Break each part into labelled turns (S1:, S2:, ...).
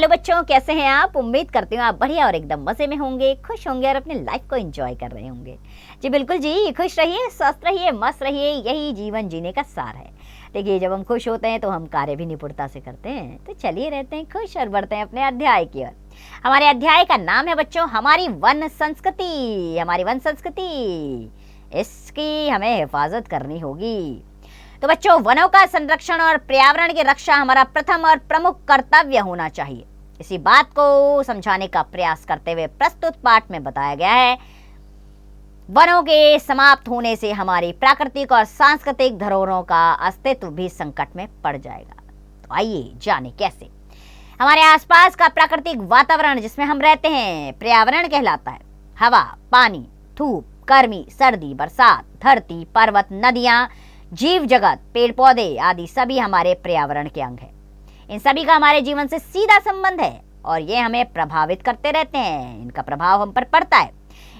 S1: Hello बच्चों, कैसे हैं आप? उम्मीद करती हूँ आप बढ़िया और एकदम मजे में होंगे, खुश होंगे और अपनी लाइफ को एंजॉय कर रहे होंगे। जी बिल्कुल जी, खुश रहिए, स्वस्थ रहिए, मस्त रहिए, यही जीवन जीने का सार है। देखिए, जब हम खुश होते हैं तो हम कार्य भी निपुणता से करते हैं। तो चलिए रहते हैं खुश और बढ़ते हैं अपने अध्याय की ओर। हमारे अध्याय का नाम है बच्चों, हमारी वन संस्कृति। हमारी वन संस्कृति, इसकी हमें हिफाजत करनी होगी। तो बच्चों, वनों का संरक्षण और पर्यावरण की रक्षा हमारा प्रथम और प्रमुख कर्तव्य होना चाहिए। इसी बात को समझाने का प्रयास करते हुए प्रस्तुत पाठ में बताया गया है, वनों के समाप्त होने से हमारी प्राकृतिक और सांस्कृतिक धरोहरों का अस्तित्व भी संकट में पड़ जाएगा। तो आइए जाने कैसे। हमारे आसपास का प्राकृतिक वातावरण जिसमें हम रहते हैं पर्यावरण कहलाता है। हवा, पानी, धूप, गर्मी, सर्दी, बरसात, धरती, पर्वत, नदियां, जीव जगत, पेड़ पौधे आदि सभी हमारे पर्यावरण के अंग हैं। इन सभी का हमारे जीवन से सीधा संबंध है और ये हमें प्रभावित करते रहते हैं। इनका प्रभाव हम पर पड़ता है।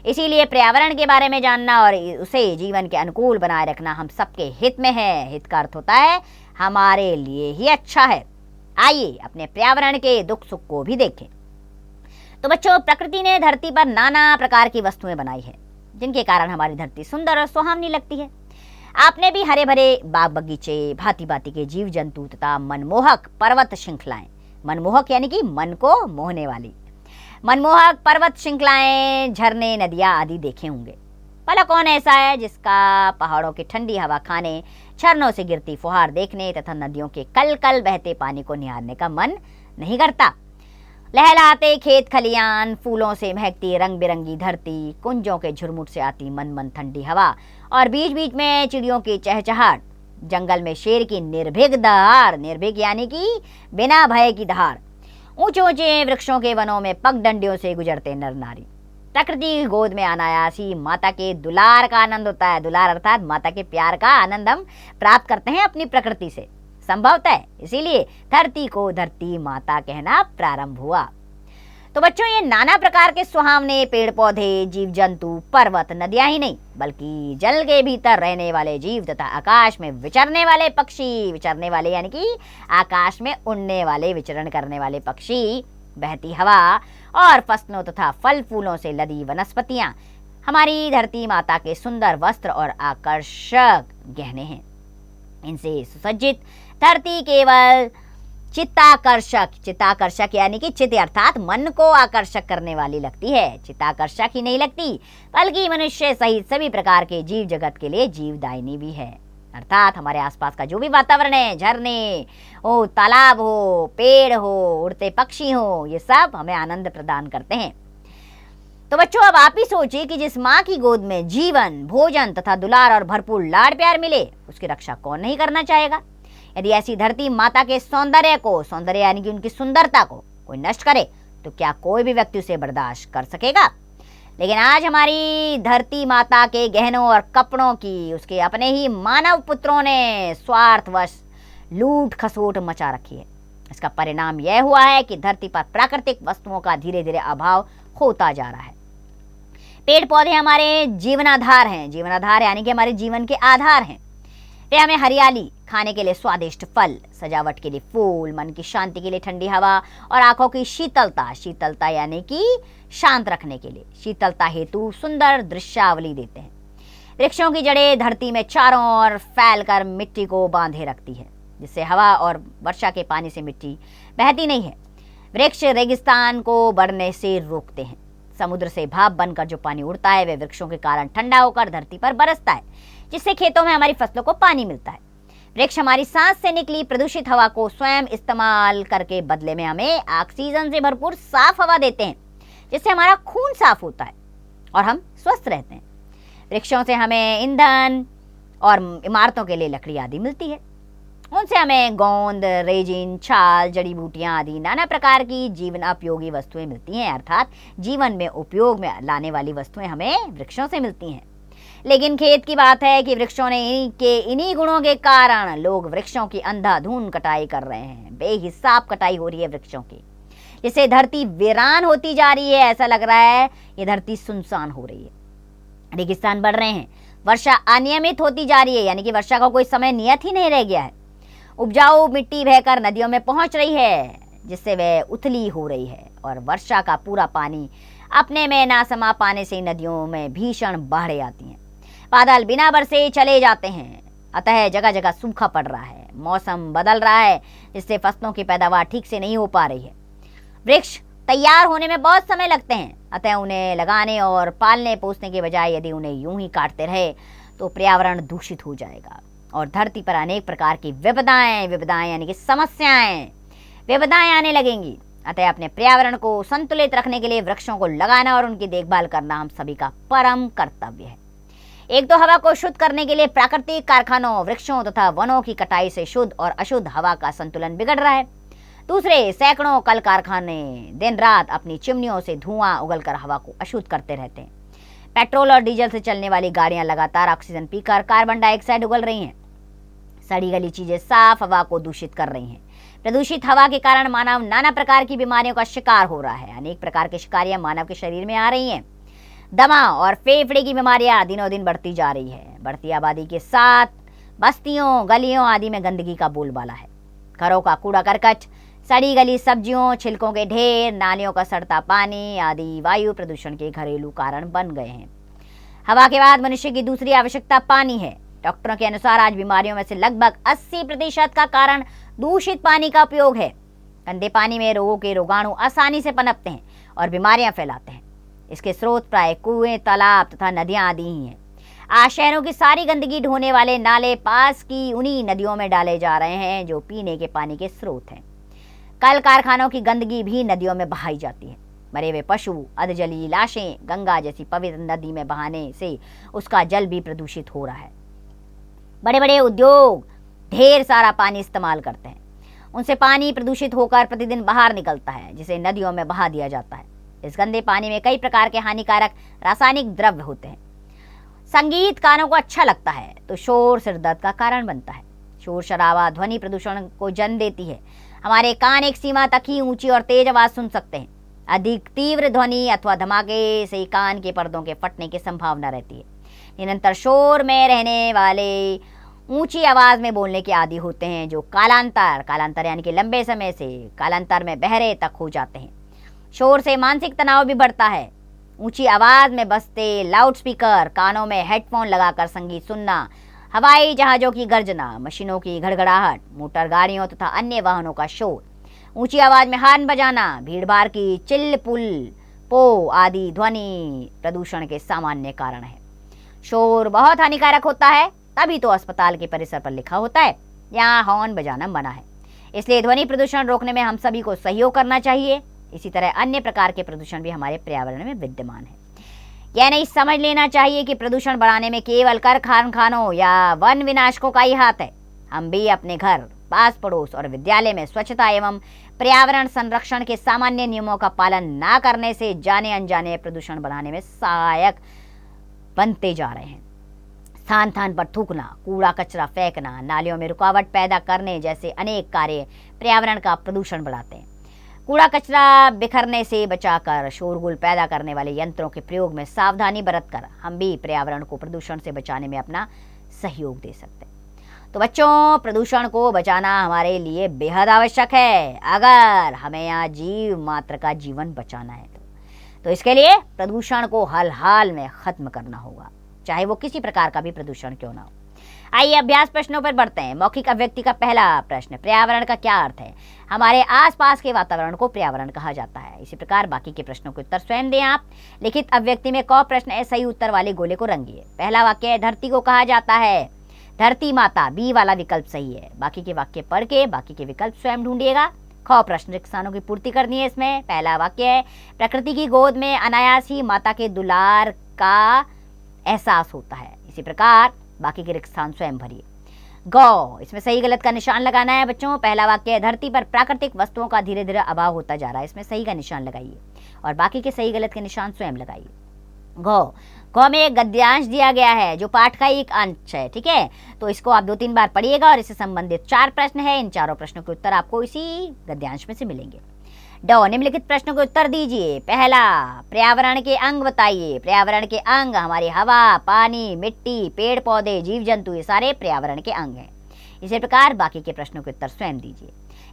S1: इसीलिए पर्यावरण के बारे में जानना और उसे जीवन के अनुकूल बनाए रखना हम सबके हित में है। हित का अर्थ होता है हमारे लिए ही अच्छा है। आइए अपने पर्यावरण के दुख सुख को भी देखें। तो बच्चों, प्रकृति ने धरती पर नाना प्रकार की वस्तुएं बनाई है, जिनके कारण हमारी धरती सुंदर और सुहावनी लगती है। आपने भी हरे भरे बाग बगीचे, भांति भांति के जीव जंतु तथा मनमोहक पर्वत श्रृंखलाएं, मनमोहक यानी कि मन को मोहने वाली मनमोहक पर्वत श्रृंखलाएं, झरने, नदियां आदि देखे होंगे। भला कौन ऐसा है जिसका पहाड़ों की ठंडी हवा खाने, झरनों से गिरती फुहार देखने तथा नदियों के कल कल बहते पानी को निहारने का मन नहीं करता। लहलाते खेत खलियान, फूलों से महकती रंग बिरंगी धरती, कुंजों के झुरमुट से आती मन मन ठंडी हवा और बीच बीच में चिड़ियों की चहचहाट, जंगल में शेर की निर्भीक दहाड़, निर्भीक यानी कि बिना भय की दहाड़, ऊंचे ऊंचे वृक्षों के वनों में पगडंडियों से गुजरते नर नारी, प्रकृति की गोद में अनायासी माता के दुलार का आनंद होता है। दुलार अर्थात माता के प्यार का आनंद हम प्राप्त करते हैं अपनी प्रकृति से, संभवतः है। इसीलिए धरती को धरती माता कहना प्रारंभ हुआ। तो बच्चों, ये नाना प्रकार के सुहावने पेड़ पौधे, जीव जंतु, पर्वत, नदियां ही नहीं बल्कि जल के भीतर रहने वाले जीव तथा आकाश में विचरने वाले पक्षी, विचरने वाले यानी कि आकाश में उड़ने वाले, विचरण करने वाले पक्षी, बहती हवा और फसलों तथा फल फूलों से लदी वनस्पतियां हमारी धरती माता के सुंदर वस्त्र और आकर्षक गहने हैं। इनसे सुसज्जित धरती केवल चित्ताकर्षक यानी कि चित्त अर्थात मन को आकर्षक करने वाली लगती है। चित्ताकर्षक ही नहीं लगती बल्कि मनुष्य सहित सभी प्रकार के जीव जगत के लिए जीवदायिनी भी है। अर्थात हमारे आसपास का जो भी वातावरण है, झरने हो, तालाब हो, पेड़ हो, उड़ते पक्षी हो, ये सब हमें आनंद प्रदान करते हैं। तो बच्चों, अब आप ही सोचिए कि जिस माँ की गोद में जीवन, भोजन तथा दुलार और भरपूर लाड़ प्यार मिले, उसकी रक्षा कौन नहीं करना चाहेगा। यदि ऐसी धरती माता के सौंदर्य यानी कि उनकी सुंदरता को कोई नष्ट करे तो क्या कोई भी व्यक्ति उसे बर्दाश्त कर सकेगा। लेकिन आज हमारी धरती माता के गहनों और कपड़ों की उसके अपने ही मानव पुत्रों ने स्वार्थवश लूट खसोट मचा रखी है। इसका परिणाम यह हुआ है कि धरती पर प्राकृतिक वस्तुओं का धीरे धीरे अभाव होता जा रहा है। पेड़ पौधे हमारे जीवनाधार हैं, जीवनाधार यानी कि हमारे जीवन के आधार हैं। वे हमें हरियाली, खाने के लिए स्वादिष्ट फल, सजावट के लिए फूल, मन की शांति के लिए ठंडी हवा और आंखों की शीतलता यानी कि शांत रखने के लिए शीतलता हेतु सुंदर दृश्यावली देते हैं। वृक्षों की जड़ें धरती में चारों ओर फैलकर मिट्टी को बांधे रखती है, जिससे हवा और वर्षा के पानी से मिट्टी बहती नहीं है। वृक्ष रेगिस्तान को बढ़ने से रोकते हैं। समुद्र से भाप बनकर जो पानी उड़ता है, वह वृक्षों के कारण ठंडा होकर धरती पर बरसता है, जिससे खेतों में हमारी फसलों को पानी मिलता है। वृक्ष हमारी सांस से निकली प्रदूषित हवा को स्वयं इस्तेमाल करके बदले में हमें ऑक्सीजन से भरपूर साफ हवा देते हैं, जिससे हमारा खून साफ होता है और हम स्वस्थ रहते हैं। वृक्षों से हमें ईंधन और इमारतों के लिए लकड़ी आदि मिलती है। उनसे हमें गोंद, रेजिन, छाल, जड़ी बूटियां आदि नाना प्रकार की जीवन उपयोगी वस्तुएं मिलती हैं। अर्थात जीवन में उपयोग में लाने वाली वस्तुएं हमें वृक्षों से मिलती हैं। लेकिन खेद की बात है कि वृक्षों ने इन्हीं गुणों के कारण लोग वृक्षों की अंधाधुंध कटाई कर रहे हैं। बेहिसाब कटाई हो रही है वृक्षों की, जिससे धरती वीरान होती जा रही है। ऐसा लग रहा है ये धरती सुनसान हो रही है। रेगिस्तान बढ़ रहे हैं, वर्षा अनियमित होती जा रही है, यानी कि वर्षा का कोई समय नियत ही नहीं रह गया है। उपजाऊ मिट्टी बहकर नदियों में पहुंच रही है, जिससे वह उथली हो रही है और वर्षा का पूरा पानी अपने में ना समा पाने से नदियों में भीषण बाढ़ें आती हैं। बादल बिना बरसे चले जाते हैं, अतः जगह जगह सूखा पड़ रहा है। मौसम बदल रहा है, जिससे फसलों की पैदावार ठीक से नहीं हो पा रही है। वृक्ष तैयार होने में बहुत समय लगते हैं, अतः उन्हें लगाने और पालने पोसने के बजाय यदि उन्हें यूं ही काटते रहे तो पर्यावरण दूषित हो जाएगा और धरती पर अनेक प्रकार की विपदाएं यानी कि विपदाएं आने लगेंगी। अतः अपने पर्यावरण को संतुलित रखने के लिए वृक्षों को लगाना और उनकी देखभाल करना हम सभी का परम कर्तव्य है। एक तो हवा को शुद्ध करने के लिए प्राकृतिक कारखानों, वृक्षों तथा वनों की कटाई से शुद्ध और अशुद्ध हवा का संतुलन बिगड़ रहा है। दूसरे, सैकड़ों कल कारखाने दिन रात अपनी चिमनियों से धुआं उगलकर हवा को अशुद्ध करते रहते हैं। पेट्रोल और डीजल से चलने वाली गाड़ियां लगातार ऑक्सीजन पीकर कार्बन डाइऑक्साइड उगल रही हैं। सड़ी गली चीजें साफ हवा को दूषित कर रही हैं। प्रदूषित हवा के कारण मानव नाना प्रकार की बीमारियों का शिकार हो रहा है। अनेक प्रकार की शिकारियां मानव के शरीर में आ रही हैं। दमा और फेफड़े की बीमारियां दिनों दिन बढ़ती जा रही है। बढ़ती आबादी के साथ बस्तियों, गलियों आदि में गंदगी का बोलबाला है। घरों का कूड़ा करकट, सड़ी गली सब्जियों, छिलकों के ढेर, नालियों का सड़ता पानी आदि वायु प्रदूषण के घरेलू कारण बन गए हैं। हवा के बाद मनुष्य की दूसरी आवश्यकता पानी है। डॉक्टरों के अनुसार आज बीमारियों में से लगभग 80% का कारण दूषित पानी का उपयोग है। गंदे पानी में रोगों के रोगाणु आसानी से पनपते हैं और बीमारियां फैलाते हैं। इसके स्रोत प्राय कुएं, तालाब तथा नदियां आदि ही हैं। आज शहरों की सारी गंदगी ढोने वाले नाले पास की उन्हीं नदियों में डाले जा रहे हैं जो पीने के पानी के स्रोत हैं। कल कारखानों की गंदगी भी नदियों में बहाई जाती है। मरे हुए पशु, अधजली लाशें गंगा जैसी पवित्र नदी में बहाने से उसका जल भी प्रदूषित हो रहा है। बड़े बड़े उद्योग ढेर सारा पानी इस्तेमाल करते हैं। उनसे पानी प्रदूषित होकर प्रतिदिन बाहर निकलता है, जिसे नदियों में बहा दिया जाता है। इस गंदे पानी में कई प्रकार के हानिकारक रासायनिक द्रव्य होते हैं। संगीत कानों को अच्छा लगता है तो शोर सिर दर्द का कारण बनता है। शोर शराबा ध्वनि प्रदूषण को जन्म देती है। हमारे कान एक सीमा तक ही ऊंची और तेज आवाज सुन सकते हैं। अधिक तीव्र ध्वनि अथवा धमाके से कान के पर्दों के फटने की संभावना रहती है। निरंतर शोर में रहने वाले ऊंची आवाज में बोलने के आदी होते हैं, जो कालांतर यानी कि लंबे समय से कालांतर में बहरे तक हो जाते हैं। शोर से मानसिक तनाव भी बढ़ता है। ऊंची आवाज में बजते लाउडस्पीकर, कानों में हेडफोन लगाकर संगीत सुनना, हवाई जहाजों की गर्जना, मशीनों की घड़घड़ाहट, मोटर गाड़ियों तथा अन्य वाहनों का शोर, ऊंची आवाज में हॉर्न बजाना, भीड़भाड़ की चिल्ल पुल पो आदि ध्वनि प्रदूषण के सामान्य कारण है। शोर बहुत हानिकारक होता है, तभी तो अस्पताल के परिसर पर लिखा होता है यहाँ हॉर्न बजाना मना है। इसलिए ध्वनि प्रदूषण रोकने में हम सभी को सहयोग करना चाहिए। इसी तरह अन्य प्रकार के प्रदूषण भी हमारे पर्यावरण में विद्यमान है। यह नहीं समझ लेना चाहिए कि प्रदूषण बढ़ाने में केवल कारखानों या वन विनाशकों का ही हाथ है। हम भी अपने घर, पास पड़ोस और विद्यालय में स्वच्छता एवं पर्यावरण संरक्षण के सामान्य नियमों का पालन न करने से जाने अनजाने प्रदूषण बढ़ाने में सहायक बनते जा रहे हैं। स्थान स्थान पर थूकना, कूड़ा कचरा फेंकना, नालियों में रुकावट पैदा करने जैसे अनेक कार्य पर्यावरण का प्रदूषण बढ़ाते हैं। कूड़ा कचरा बिखरने से बचाकर शोरगुल पैदा करने वाले यंत्रों के प्रयोग में सावधानी बरतकर हम भी पर्यावरण को प्रदूषण से बचाने में अपना सहयोग दे सकते हैं। तो बच्चों, प्रदूषण को बचाना हमारे लिए बेहद आवश्यक है अगर हमें यहाँ जीव मात्र का जीवन बचाना है तो इसके लिए प्रदूषण को हल हाल में खत्म करना होगा, चाहे वो किसी प्रकार का भी प्रदूषण क्यों ना हो। आइए अभ्यास प्रश्नों पर बढ़ते हैं। मौखिक अभिव्यक्ति का पहला प्रश्न, पर्यावरण का क्या अर्थ है? हमारे आसपास के वातावरण को पर्यावरण कहा जाता है। इसी प्रकार बाकी के प्रश्नों के उत्तर स्वयं दें आप। लिखित अभिव्यक्ति में क प्रश्न है, सही उत्तर वाले गोले को रंगिए। पहला वाक्य है, धरती को कहा जाता है धरती माता, बी वाला विकल्प सही है। बाकी के वाक्य पढ़ के बाकी के विकल्प स्वयं ढूंढिएगा। ख प्रश्न रिक्त स्थानों की पूर्ति करनी है। इसमें पहला वाक्य है, प्रकृति की गोद में अनायास ही माता के दुलार का एहसास होता है। इसी प्रकार बाकी के रिक्त स्थान स्वयं भरिए। गौ, इसमें सही गलत का निशान लगाना है बच्चों। पहला वाक्य है, धरती पर प्राकृतिक वस्तुओं का धीरे धीरे अभाव होता जा रहा है। इसमें सही का निशान लगाइए और बाकी के सही गलत के निशान स्वयं लगाइए। गौ में एक गद्यांश दिया गया है जो पाठ का एक अंश है, ठीक है। तो इसको आप 2-3 बार पढ़िएगा और इससे संबंधित 4 प्रश्न है। इन चारों प्रश्नों के उत्तर आपको इसी गद्यांश में से मिलेंगे। निम्नलिखित प्रश्नों के उत्तर दीजिए। पहला, पर्यावरण के अंग बताइए। पर्यावरण के अंग हमारी हवा, पानी, मिट्टी, पेड़ पौधे, जीव जंतु, ये सारे पर्यावरण के अंग हैं। इसी प्रकार बाकी के प्रश्नों के उत्तर स्वयं दीजिए।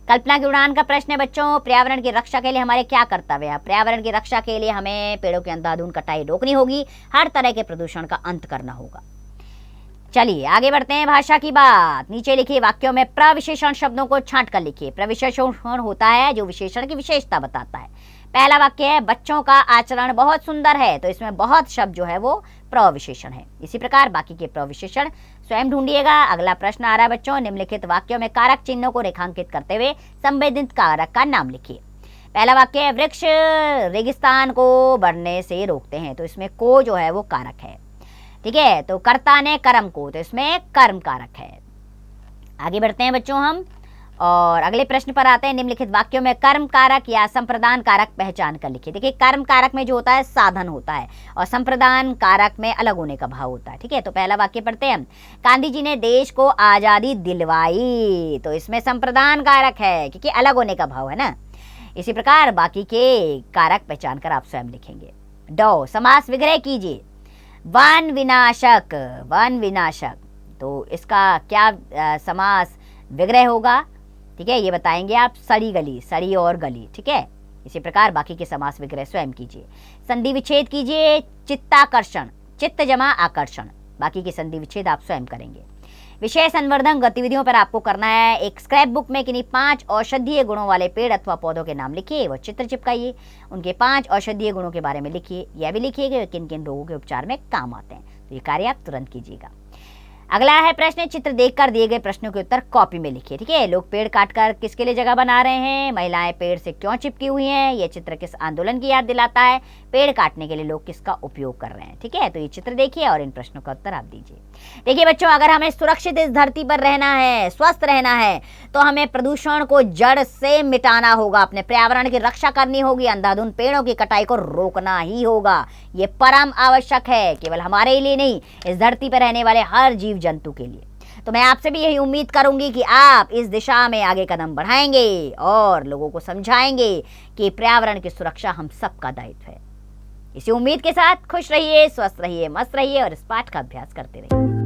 S1: कल्पना की उड़ान का प्रश्न है बच्चों, पर्यावरण की रक्षा के लिए हमारे क्या कर्तव्य है। पर्यावरण की रक्षा के लिए हमें पेड़ों की अंधाधुंध कटाई रोकनी होगी, हर तरह के प्रदूषण का अंत करना होगा। चलिए आगे बढ़ते हैं, भाषा की बात। नीचे लिखिए वाक्यों में प्रविशेषण शब्दों को छांट कर लिखिए। प्रविशेषण होता है जो विशेषण की विशेषता बताता है। पहला वाक्य है बच्चों का आचरण बहुत सुंदर है, तो इसमें बहुत शब्द जो है वो प्रविशेषण है। इसी प्रकार बाकी के प्रविशेषण स्वयं ढूंढिएगा। अगला प्रश्न आ रहा है बच्चों, निम्नलिखित वाक्यों में कारक चिन्हों को रेखांकित करते हुए संवेदित कारक का नाम लिखिए। पहला वाक्य है वृक्ष रेगिस्तान को बढ़ने से रोकते हैं, तो इसमें को जो है वो कारक है। ठीक है, तो कर्ता ने कर्म को, तो इसमें कर्म कारक है। आगे बढ़ते हैं बच्चों हम और अगले प्रश्न पर आते हैं। निम्नलिखित वाक्यों में कर्म कारक या संप्रदान कारक पहचान कर लिखिए। देखिए कर्म कारक में जो होता है साधन होता है और संप्रदान कारक में अलग होने का भाव होता है। ठीक है, तो पहला वाक्य पढ़ते हैं हम, गांधी जी ने देश को आजादी दिलवाई, तो इसमें संप्रदान कारक है क्योंकि अलग होने का भाव है ना। इसी प्रकार बाकी के कारक पहचान कर आप स्वयं लिखेंगे। डॉ समास विग्रह कीजिए। वन विनाशक, वन विनाशक, तो इसका क्या समास विग्रह होगा। ठीक है, ये बताएंगे आप। सड़ी गली, सड़ी और गली। ठीक है, इसी प्रकार बाकी के समास विग्रह स्वयं कीजिए। संधि विच्छेद कीजिए। चित्ताकर्षण, चित्त जमा आकर्षण, बाकी के संधि विच्छेद आप स्वयं करेंगे। विषय संवर्धन गतिविधियों पर आपको करना है। एक स्क्रैप बुक में किन्हीं 5 औषधीय गुणों वाले पेड़ अथवा पौधों के नाम लिखिए, वो चित्र चिपकाइए, उनके 5 औषधीय गुणों के बारे में लिखिए। यह भी लिखिए कि किन किन रोगों के उपचार में काम आते हैं। तो ये कार्य आप तुरंत कीजिएगा। अगला है प्रश्न, चित्र देखकर दिए गए प्रश्नों के उत्तर कॉपी में लिखिए। ठीक है, लोग पेड़ काटकर किसके लिए जगह बना रहे हैं, महिलाएं पेड़ से क्यों चिपकी हुई हैं, यह चित्र किस आंदोलन की याद दिलाता है, पेड़ काटने के लिए लोग किसका उपयोग कर रहे हैं। ठीक है, तो ये चित्र देखिए और इन प्रश्नों का उत्तर आप दीजिए। देखिए बच्चों, अगर हमें सुरक्षित इस धरती पर रहना है, स्वस्थ रहना है, तो हमें प्रदूषण को जड़ से मिटाना होगा, अपने पर्यावरण की रक्षा करनी होगी, अंधाधुंध पेड़ों की कटाई को रोकना ही होगा। ये परम आवश्यक है, केवल हमारे लिए नहीं, इस धरती पर रहने वाले हर जीव जंतु के लिए। तो मैं आपसे भी यही उम्मीद करूंगी कि आप इस दिशा में आगे कदम बढ़ाएंगे और लोगों को समझाएंगे कि पर्यावरण की सुरक्षा हम सबका दायित्व है। इसी उम्मीद के साथ खुश रहिए, स्वस्थ रहिए, मस्त रहिए और इस पाठ का अभ्यास करते रहिए।